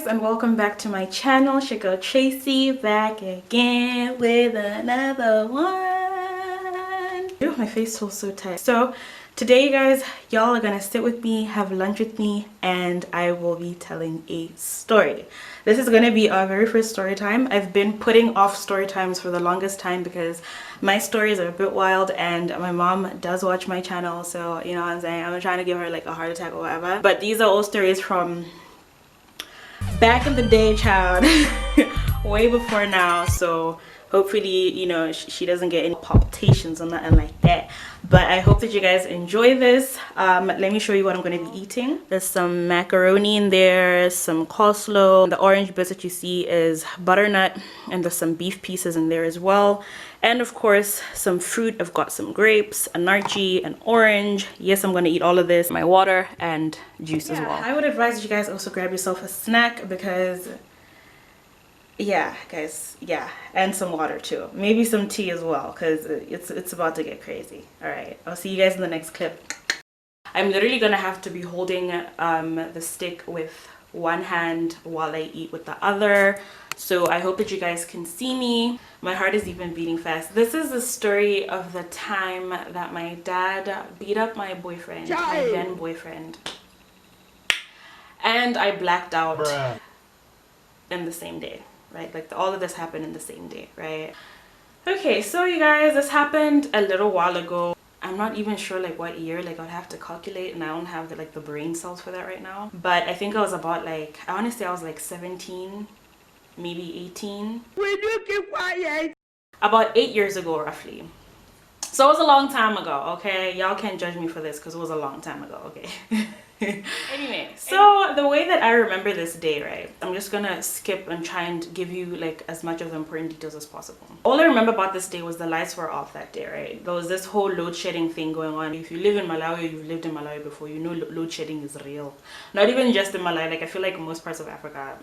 and welcome back to my channel. It's your girl Tracy, back again with another one. Ew, my face feels so tight. So today, you guys, y'all are gonna sit with me, have lunch with me, and I will be telling a story. This is gonna be our very first story time. I've been putting off story times for the longest time because my stories are a bit wild and my mom does watch my channel, so you know what I'm saying, I'm trying to give her like a heart attack or whatever. But these are all stories from back in the day, child. Way before now, so hopefully, you know, she doesn't get any palpitations or nothing like that. But I hope that you guys enjoy this. Let me show you what I'm going to be eating. There's some macaroni in there, some coleslaw. The orange bits that you see is butternut, and there's some beef pieces in there as well. And of course, some fruit. I've got some grapes, a narchi, an orange. Yes, I'm going to eat all of this. My water and juice as well. I would advise that you guys also grab yourself a snack because yeah, guys, yeah, and some water too, maybe some tea as well, because it's about to get crazy. All right, I'll see you guys in the next clip. I'm literally gonna have to be holding the stick with one hand while I eat with the other, so I hope that you guys can see me. My heart is even beating fast. This is the story of the time that my dad beat up my boyfriend, my then boyfriend, and I blacked out in the same day. Right, like all of this happened in the same day, right? Okay, so you guys, this happened a little while ago. I'm not even sure like what year, like I'd have to calculate, and I don't have the brain cells for that right now. But I think I was about like, I want to say I was like 17, maybe 18. Will you keep quiet? About 8 years ago, roughly. So it was a long time ago, okay? Y'all can't judge me for this because it was a long time ago, okay? Anyway, so the way that I remember this day, right, I'm just gonna skip and try and give you like as much of the important details as possible. All I remember about this day was the lights were off that day, right? There was this whole load shedding thing going on. If you live in Malawi, you've lived in Malawi before, you know load shedding is real. Not even just in Malawi, like I feel like most parts of Africa,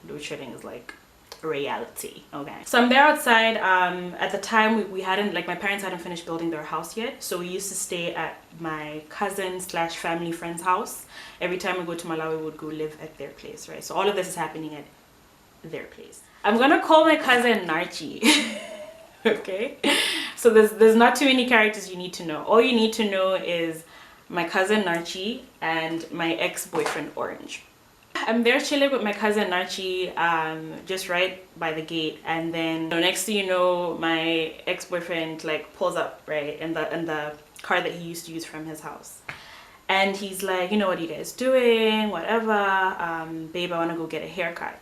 load shedding is like reality. Okay, so I'm there outside. At the time we hadn't, like my parents hadn't finished building their house yet, so we used to stay at my cousin slash family friend's house. Every time we go to Malawi, we would go live at their place, right? So all of this is happening at their place. I'm gonna call my cousin Narchi. Okay, so there's not too many characters you need to know. All you need to know is my cousin Narchi and my ex-boyfriend Orange. I'm there chilling with my cousin Narchi, just right by the gate, and then next thing you know, my ex-boyfriend like pulls up right in the car that he used to use from his house, and he's like, you know, what are you guys doing, whatever, babe, I want to go get a haircut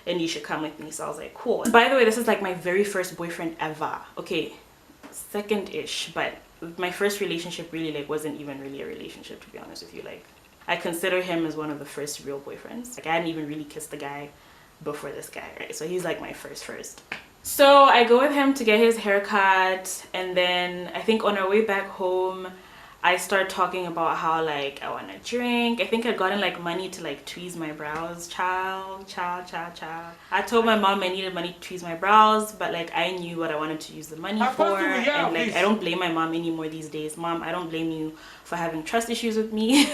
and you should come with me. So I was like, cool. By the way, this is like my very first boyfriend ever. Okay, second-ish, but my first relationship really like wasn't even really a relationship, to be honest with you. Like I consider him as one of the first real boyfriends. Like I hadn't even really kissed the guy before this guy, right? So he's like my first. So I go with him to get his haircut, and then I think on our way back home, I start talking about how like I want to drink. I think I'd gotten like money to like tweeze my brows. Child. I told my mom I needed money to tweeze my brows, but like I knew what I wanted to use the money for, and like I don't blame my mom anymore these days. Mom, I don't blame you for having trust issues with me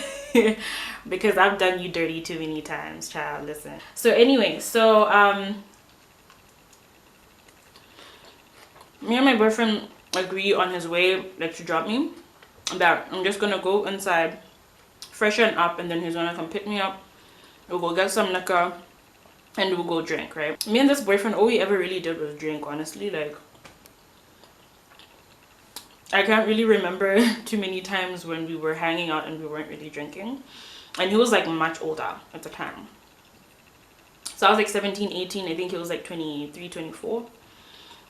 because I've done you dirty too many times, child. Listen. So anyway, so me and my boyfriend agree on his way like to drop me, that I'm just gonna go inside, freshen up, and then he's gonna come pick me up. We'll go get some liquor and we'll go drink, right? Me and this boyfriend, all we ever really did was drink, honestly. Like I can't really remember too many times when we were hanging out and we weren't really drinking. And he was like much older at the time, so I was like 17, 18. I think he was like 23, 24,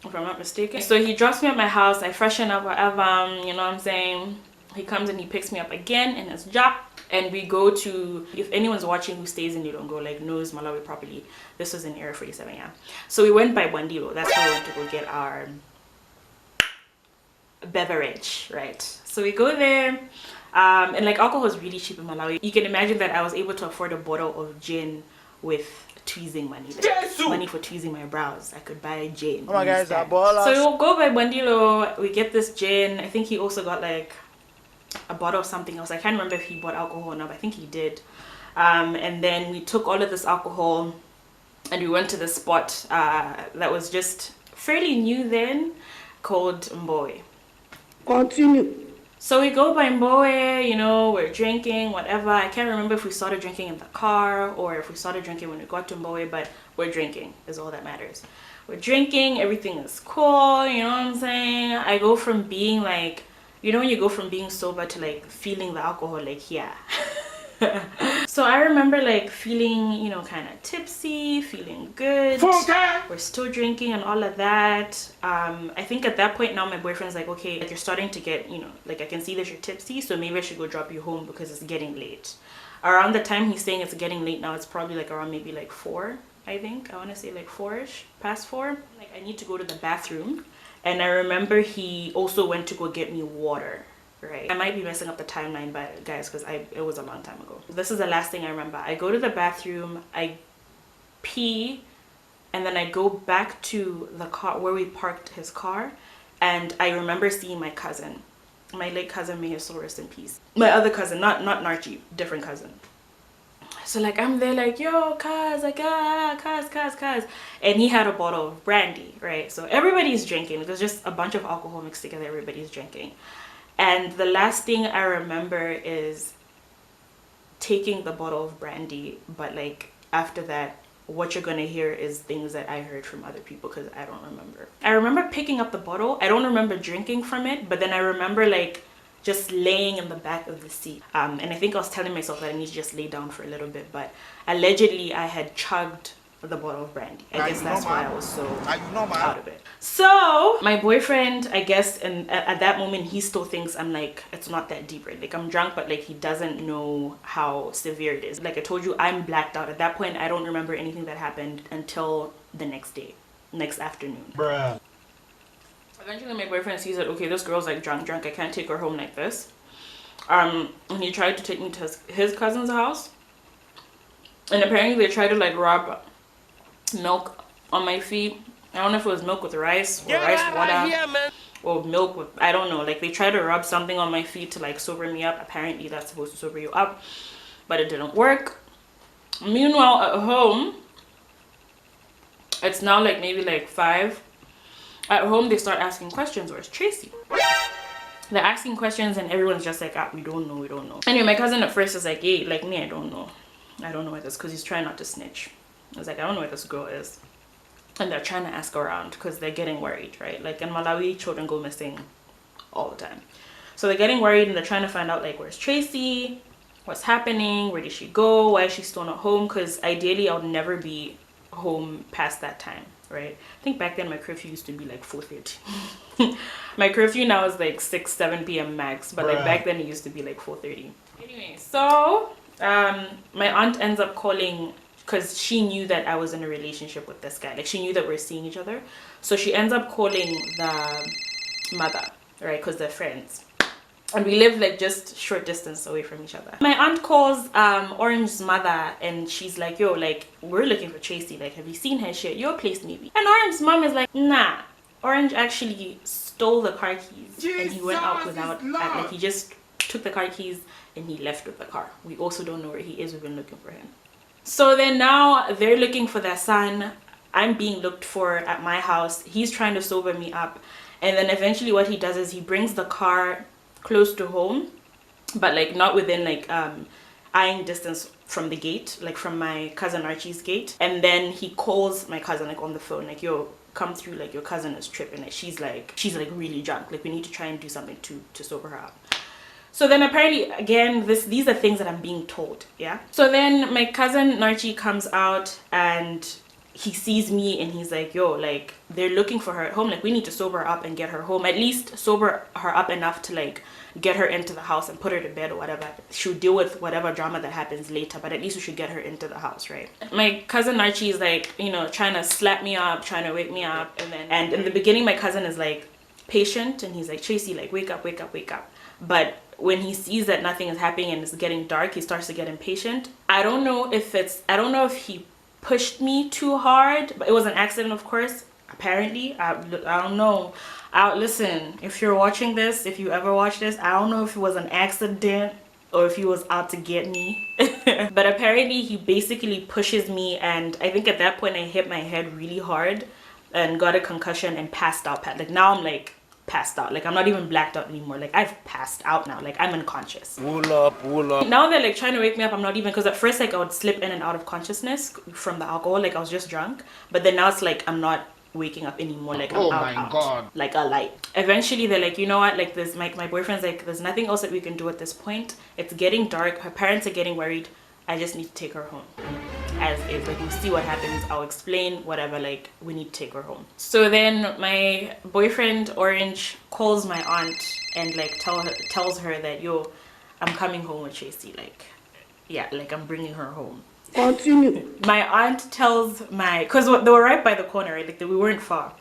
if I'm not mistaken. So he drops me at my house, I freshen up, whatever, you know what I'm saying. He comes and he picks me up again in his job, and we go to, if anyone's watching who stays in Lilongo, like knows Malawi properly, this was in Area 47, yeah. So we went by Bandilo. That's where we went to go get our beverage, right? So we go there, and like alcohol is really cheap in Malawi. You can imagine that I was able to afford a bottle of gin with tweezing money, like money for tweezing my brows. I could buy gin. Oh my guys, that ball. So we'll go by Bandilo, we get this gin. I think he also got like a bottle of something else. I can't remember if he bought alcohol or not, but I think he did. And then we took all of this alcohol and we went to the spot that was just fairly new then, called Mbowe. Continue. So we go by Mbowe, you know, we're drinking, whatever. I can't remember if we started drinking in the car or if we started drinking when we got to Mbowe, but we're drinking is all that matters. We're drinking, everything is cool, you know what I'm saying? I go from being like, you know when you go from being sober to like feeling the alcohol, like, yeah. So I remember like feeling, you know, kind of tipsy, feeling good. We're still drinking and all of that. I think at that point now my boyfriend's like, okay, like you're starting to get, you know, like I can see that you're tipsy, so maybe I should go drop you home because it's getting late. Around the time he's saying it's getting late now, it's probably like around maybe like 4, I think. I want to say like 4ish, past 4. Like I need to go to the bathroom. And I remember he also went to go get me water. Right, I might be messing up the timeline, but guys, because it was a long time ago. This is the last thing I remember. I go to the bathroom, I pee, and then I go back to the car where we parked his car, and I remember seeing my cousin, my late cousin, may his soul rest in peace. My other cousin, not Narchi, different cousin. So like I'm there like, yo, cuz, like, cuz. And he had a bottle of brandy, right? So everybody's drinking. There's just a bunch of alcohol mixed together, everybody's drinking. And the last thing I remember is taking the bottle of brandy, but like after that, what you're gonna hear is things that I heard from other people because I don't remember. I remember picking up the bottle. I don't remember drinking from it, but then I remember like just laying in the back of the seat. And I think I was telling myself that I need to just lay down for a little bit, but allegedly I had chugged the bottle of brandy. I guess that's why I was so out of it. So my boyfriend, I guess, and at that moment he still thinks I'm like, it's not that deep, right? Like I'm drunk, but like he doesn't know how severe it is. Like I told you, I'm blacked out. At that point I don't remember anything that happened until the next day, next afternoon. Bruh. Eventually my boyfriend sees that, okay, this girl's like drunk, I can't take her home like this. And he tried to take me to his cousin's house, and apparently they tried to like rub milk on my feet. I don't know if it was milk with rice or rice water or milk with, I don't know, like they tried to rub something on my feet to like sober me up. Apparently that's supposed to sober you up, but it didn't work. Meanwhile at home, it's now like maybe like 5. At home they start asking questions. Where's Tracy? They're asking questions and everyone's just like, we don't know. Anyway, my cousin at first is like, hey, like me, I don't know where this, because he's trying not to snitch. I was like, I don't know where this girl is. And they're trying to ask around because they're getting worried, right? Like in Malawi, children go missing all the time. So they're getting worried and they're trying to find out like, where's Tracy? What's happening? Where did she go? Why is she still not home? Because ideally I would never be home past that time, right? I think back then my curfew used to be like 4:30. My curfew now is like 6-7 p.m. max, but like back then it used to be like 4:30. Anyway, so my aunt ends up calling, because she knew that I was in a relationship with this guy. Like she knew that we're seeing each other, so she ends up calling the mother, right? Because they're friends and we live like just short distance away from each other. My aunt calls Orange's mother and she's like, yo, like we're looking for Tracy, like have you seen her? She at your place maybe? And Orange's mom is like, nah, Orange actually stole the car keys and he went out without, like he just took the car keys and he left with the car. We also don't know where he is. We've been looking for him. So then now they're looking for their son. I'm being looked for at my house. He's trying to sober me up, and then eventually what he does is he brings the car close to home, but like not within like eyeing distance from the gate, like from my cousin Archie's gate. And then he calls my cousin like on the phone, like, yo, come through, like your cousin is tripping, like she's like really drunk, like we need to try and do something to sober her up. So then apparently, again, these are things that I'm being told, yeah? So then my cousin Narchi comes out and he sees me and he's like, yo, like they're looking for her at home, like we need to sober her up and get her home, at least sober her up enough to like get her into the house and put her to bed or whatever. She'll deal with whatever drama that happens later, but at least we should get her into the house, right? My cousin Narchi is like, you know, trying to slap me up, trying to wake me up, and in the beginning my cousin is like patient and he's like, Tracy, like wake up. But when he sees that nothing is happening and it's getting dark, he starts to get impatient. I don't know if he pushed me too hard, but it was an accident, of course, apparently. I don't know. Listen, if you're watching this, if you ever watch this, I don't know if it was an accident or if he was out to get me. But apparently he basically pushes me, and I think at that point I hit my head really hard and got a concussion and passed out. Like now I'm like passed out. Like I'm not even blacked out anymore. Like I've passed out now. Like I'm unconscious. Wool up, wool up. Now they're like trying to wake me up. I'm not even, because at first like I would slip in and out of consciousness from the alcohol. Like I was just drunk. But then now it's like I'm not waking up anymore. Like I'm out, like a light. Eventually they're like, you know what, like this, my boyfriend's like, there's nothing else that we can do at this point. It's getting dark, her parents are getting worried, I just need to take her home. As is, like, we'll see what happens, I'll explain, whatever, like we need to take her home. So then my boyfriend Orange calls my aunt and like tells her that, yo, I'm coming home with Tracy, like, yeah, like I'm bringing her home. Continue. My aunt tells because they were right by the corner, right? Like we weren't far.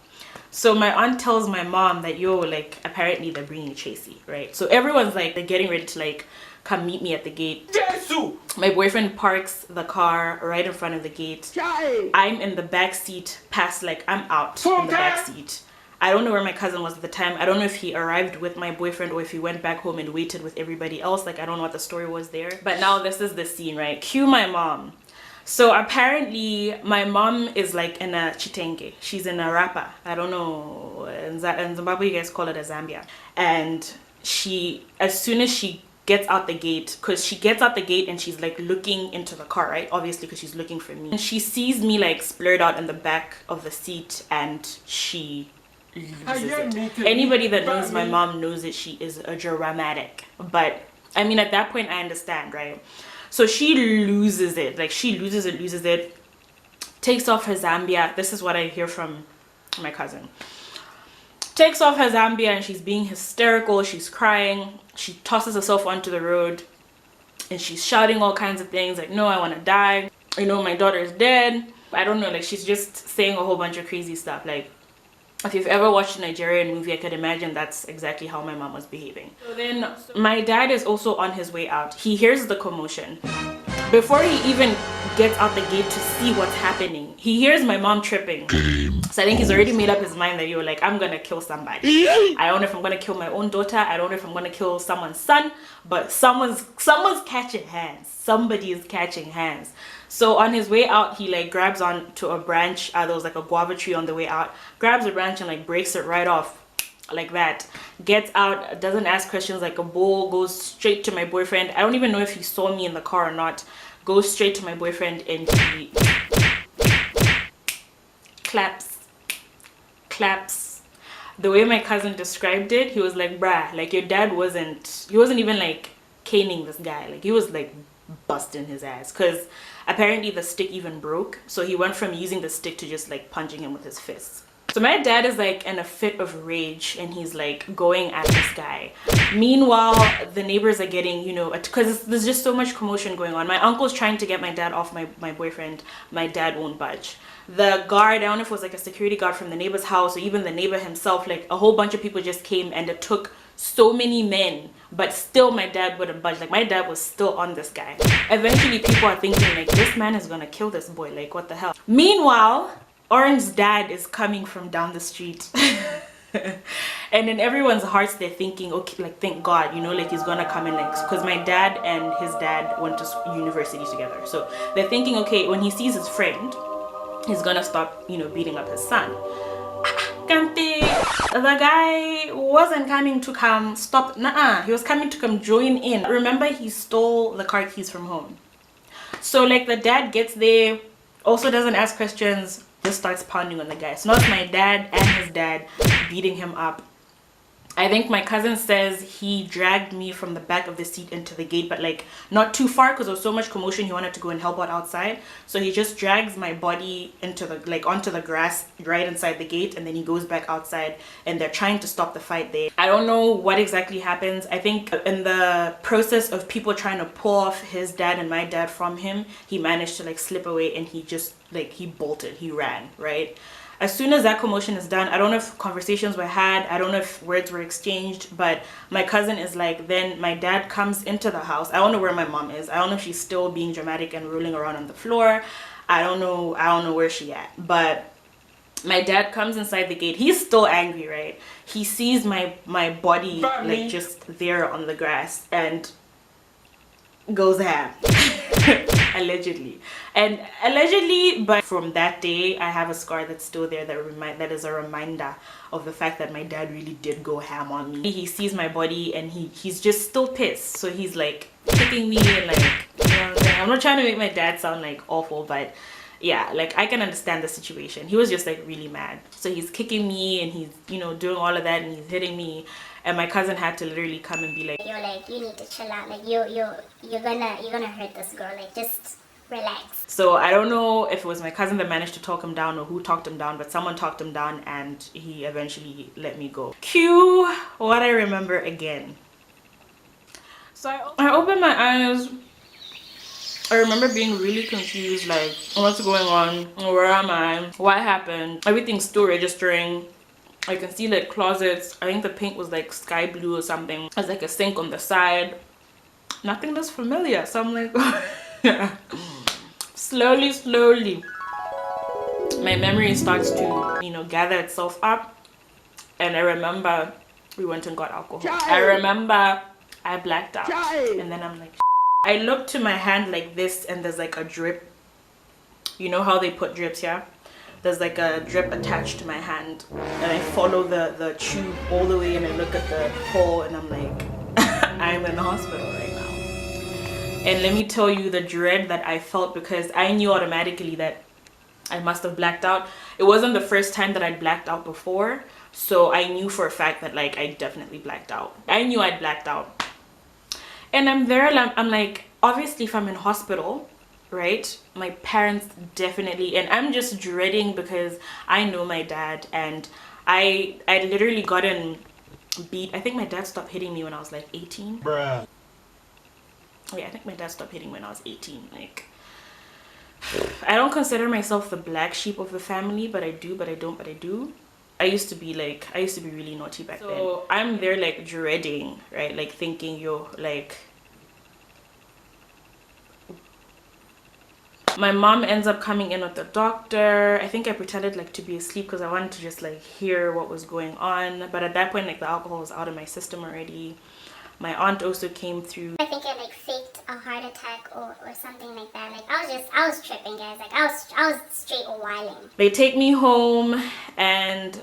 So my aunt tells my mom that, yo, like apparently they're bringing Tracy, right? So everyone's like, they're getting ready to like come meet me at the gate. Jesus! My boyfriend parks the car right in front of the gate. I'm in the back seat, past, like I'm out in the back seat. I don't know where my cousin was at the time. I don't know if he arrived with my boyfriend or if he went back home and waited with everybody else. Like I don't know what the story was there. But now this is the scene, right? Cue my mom. So apparently my mom is like in a chitenge. She's in a wrapper. I don't know. In Zimbabwe, you guys call it a Zambia. And she, as soon as she gets out the gate, because she gets out the gate and she's like looking into the car, right? Obviously, because she's looking for me. And she sees me like splurred out in the back of the seat, and she loses it. Anybody that knows my mom knows that she is a dramatic. But I mean, at that point, I understand, right? So she loses it, like she loses it, takes off her Zambia. This is what I hear from my cousin. Takes off her Zambia and she's being hysterical, she's crying, she tosses herself onto the road and she's shouting all kinds of things like, no, I want to die, you know, my daughter is dead. I don't know, like she's just saying a whole bunch of crazy stuff. Like if you've ever watched a Nigerian movie, I could imagine that's exactly how my mom was behaving. So then my dad is also on his way out. He hears the commotion. Before he even gets out the gate to see what's happening, he hears my mom tripping. So I think he's already made up his mind that, you're like, I'm gonna kill somebody. I don't know if I'm gonna kill my own daughter. I don't know if I'm gonna kill someone's son, but someone's catching hands. Somebody is catching hands. So on his way out, he like grabs onto a branch. There was like a guava tree on the way out. Grabs a branch and like breaks it right off like that. Gets out, doesn't ask questions, like a bull, goes straight to my boyfriend. I don't even know if he saw me in the car or not. Goes straight to my boyfriend and he claps. The way my cousin described it, he was like, bruh, like your dad he wasn't even like caning this guy. Like he was like busting his ass, because apparently the stick even broke. So he went from using the stick to just like punching him with his fists. So my dad is like in a fit of rage and he's like going at this guy. Meanwhile, the neighbors are getting, you know, because there's just so much commotion going on. My uncle's trying to get my dad off my boyfriend. My dad won't budge. The guard, I don't know if it was like a security guard from the neighbor's house or even the neighbor himself, like a whole bunch of people just came, and it took so many men, but still my dad wouldn't budge. Like my dad was still on this guy. Eventually people are thinking like, this man is gonna kill this boy, like what the hell. Meanwhile, Orange's dad is coming from down the street. And in everyone's hearts they're thinking, okay, like thank God, you know, like he's gonna come in, like, because my dad and his dad went to university together. So they're thinking, okay, when he sees his friend, he's gonna stop, you know, beating up his son. Kante, the guy wasn't coming to come stop. He was coming to come join in. Remember, he stole the car keys from home. So like the dad gets there, also doesn't ask questions, just starts pounding on the guy. So now it's my dad and his dad beating him up. I think my cousin says he dragged me from the back of the seat into the gate, but like not too far because there was so much commotion. He wanted to go and help out outside, so he just drags my body into the onto the grass right inside the gate, and then he goes back outside and they're trying to stop the fight there. I don't know what exactly happens. I think in the process of people trying to pull off his dad and my dad from him, he managed to like slip away and he just like he bolted, he ran, right? As soon as that commotion is done, I don't know if conversations were had, I don't know if words were exchanged, but my cousin is like, then my dad comes into the house. I don't know where my mom is. I don't know if she's still being dramatic and rolling around on the floor. I don't know where she at. But my dad comes inside the gate. He's still angry, right? He sees my body like just there on the grass, and goes ham. Allegedly. And allegedly, but from that day I have a scar that's still there that is a reminder of the fact that my dad really did go ham on me. He sees my body and he's just still pissed, so he's like kicking me and like, you know what I'm saying? I'm not trying to make my dad sound like awful, but yeah, like I can understand the situation. He was just like really mad, so he's kicking me and he's, you know, doing all of that and he's hitting me, and my cousin had to literally come and be like, you're like, you need to chill out, like you're gonna hurt this girl, like just relax. So I don't know if it was my cousin that managed to talk him down or who talked him down, but someone talked him down and he eventually let me go. Cue what I remember again. So I opened my eyes. I remember being really confused, like, what's going on? Where am I? What happened? Everything's still registering. I can see like closets. I think the paint was like sky blue or something. There's like a sink on the side. Nothing looks familiar. So I'm like, slowly, my memory starts to, you know, gather itself up. And I remember we went and got alcohol. I remember I blacked out. And then I'm like, I look to my hand like this and there's like a drip. You know how they put drips here? There's like a drip attached to my hand, and I follow the tube all the way and I look at the hole and I'm like, I'm in the hospital right now. And let me tell you the dread that I felt, because I knew automatically that I must have blacked out. It wasn't the first time that I'd blacked out before, so I knew for a fact that like I definitely blacked out. I knew I'd blacked out. And I'm there, I'm like, obviously if I'm in hospital, right, my parents definitely, and I'm just dreading because I know my dad, and I literally gotten beat. I think my dad stopped hitting me when I was like 18. Bruh. Yeah, I think my dad stopped hitting when I was 18. Like, I don't consider myself the black sheep of the family, but I do, but I don't, but I do. I used to be really naughty back then. So I'm there like dreading, right? Like thinking, yo, like, my mom ends up coming in with the doctor. I think I pretended like to be asleep because I wanted to just like hear what was going on. But at that point, like the alcohol was out of my system already. My aunt also came through. I think I like faked a heart attack or something like that. Like I was tripping, guys. Like I was straight wilding. They take me home, and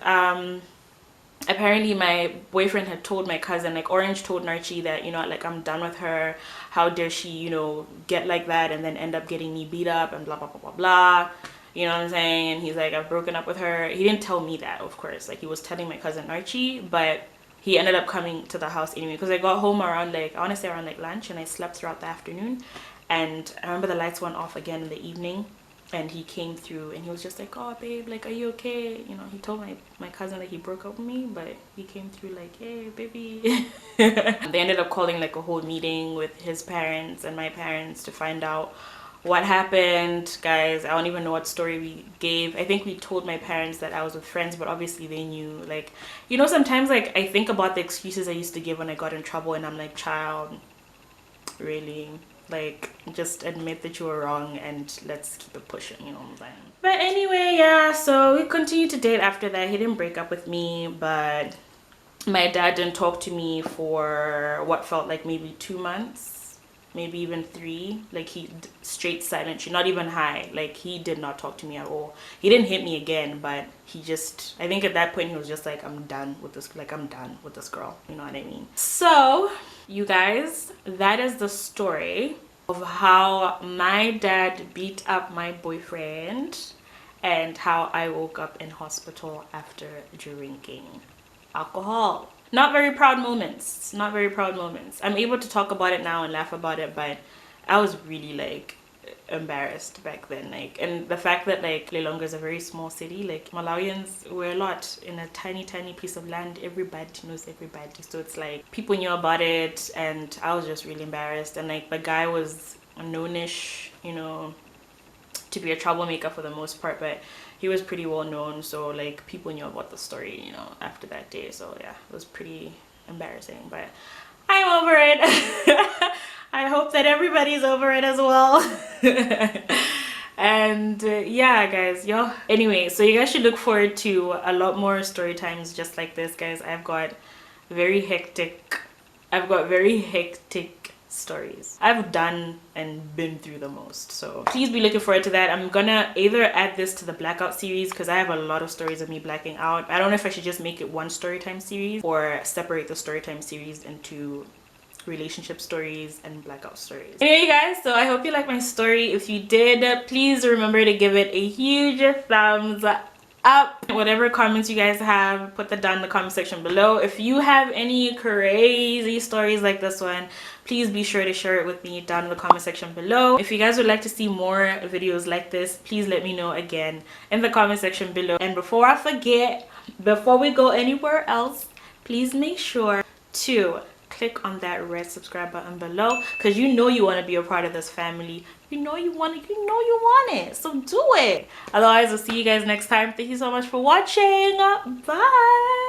apparently my boyfriend had told my cousin, like Orange told Narchi that, you know, like, I'm done with her. How dare she, you know, get like that and then end up getting me beat up and blah blah blah blah blah. You know what I'm saying? And he's like, I've broken up with her. He didn't tell me that, of course. Like, he was telling my cousin Narchi, but he ended up coming to the house anyway, because I got home around like, I want to say around like lunch, and I slept throughout the afternoon. And I remember the lights went off again in the evening, and he came through and he was just like, oh babe, like, are you okay? You know, he told my cousin that he broke up with me, but he came through like, hey baby. They ended up calling like a whole meeting with his parents and my parents to find out what happened. Guys, I don't even know what story we gave. I think we told my parents that I was with friends, but obviously they knew. Like, you know, sometimes like I think about the excuses I used to give when I got in trouble, and I'm like, child, really? Like, just admit that you were wrong and let's keep it pushing, you know what I'm saying? But anyway, yeah, so we continued to date after that. He didn't break up with me, but my dad didn't talk to me for what felt like maybe 2 months, maybe even 3. Like, he straight silent, not even hi. Like, he did not talk to me at all. He didn't hit me again, but he just, I think at that point he was just like, I'm done with this, like, I'm done with this girl, you know what I mean? So you guys, that is the story of how my dad beat up my boyfriend and how I woke up in hospital after drinking alcohol. Not very proud moments, not very proud moments. I'm able to talk about it now and laugh about it, but I was really like embarrassed back then. Like, and the fact that like Lilongwe is a very small city, like Malawians were a lot in a tiny piece of land. Everybody knows everybody, so it's like people knew about it, and I was just really embarrassed. And like the guy was known-ish, you know, to be a troublemaker for the most part, but he was pretty well known, so like people knew about the story, you know, after that day. So yeah, it was pretty embarrassing, but I'm over it. I hope that everybody's over it as well. And yeah, guys, yo, anyway, so you guys should look forward to a lot more story times just like this, guys. I've got very hectic stories. I've done and been through the most, so please be looking forward to that. I'm gonna either add this to the blackout series because I have a lot of stories of me blacking out. I don't know if I should just make it one storytime series or separate the storytime series into relationship stories and blackout stories. Anyway, guys, so I hope you liked my story. If you did, please remember to give it a huge thumbs up. Whatever comments you guys have, put that down in the comment section below. If you have any crazy stories like this one, please be sure to share it with me down in the comment section below. If you guys would like to see more videos like this, please let me know again in the comment section below. And before I forget, before we go anywhere else, please make sure to click on that red subscribe button below because you know you want to be a part of this family. You know you want it, so do it. Otherwise, I'll see you guys next time. Thank you so much for watching. Bye.